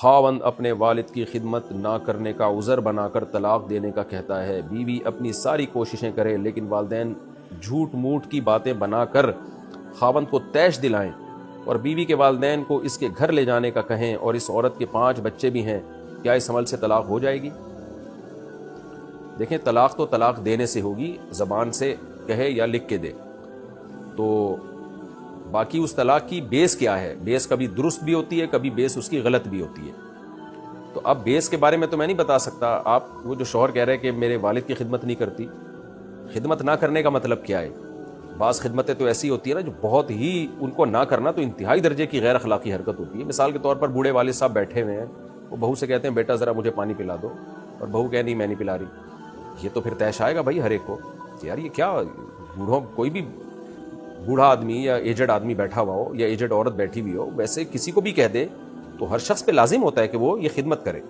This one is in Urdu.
خاوند اپنے والد کی خدمت نہ کرنے کا عذر بنا کر طلاق دینے کا کہتا ہے، بیوی اپنی ساری کوششیں کرے لیکن والدین جھوٹ موٹ کی باتیں بنا کر خاوند کو طیش دلائیں اور بیوی کے والدین کو اس کے گھر لے جانے کا کہیں اور اس عورت کے 5 بچے بھی ہیں، کیا اس عمل سے طلاق ہو جائے گی؟ دیکھیں، طلاق تو طلاق دینے سے ہوگی، زبان سے کہے یا لکھ کے دے، تو باقی اس طلاق کی بیس کیا ہے؟ بیس کبھی درست بھی ہوتی ہے، کبھی بیس اس کی غلط بھی ہوتی ہے۔ تو اب بیس کے بارے میں تو میں نہیں بتا سکتا۔ آپ وہ جو شوہر کہہ رہے کہ میرے والد کی خدمت نہیں کرتی، خدمت نہ کرنے کا مطلب کیا ہے؟ بعض خدمتیں تو ایسی ہوتی ہیں نا جو بہت ہی، ان کو نہ کرنا تو انتہائی درجے کی غیر اخلاقی حرکت ہوتی ہے۔ مثال کے طور پر بوڑھے والد صاحب بیٹھے ہوئے ہیں، وہ بہو سے کہتے ہیں بیٹا ذرا مجھے پانی پلا دو، اور بہو کہے نہیں میں نہیں پلا رہی۔ یہ تو پھر طیش آئے گا بھائی ہر ایک کو کہ یار یہ کیا، بوڑھوں کوئی بھی بوڑھا آدمی یا ایجڈ آدمی بیٹھا ہوا ہو یا ایجڈ عورت بیٹھی ہوئی ہو، ویسے کسی کو بھی کہہ دے تو ہر شخص پہ لازم ہوتا ہے کہ وہ یہ خدمت کرے۔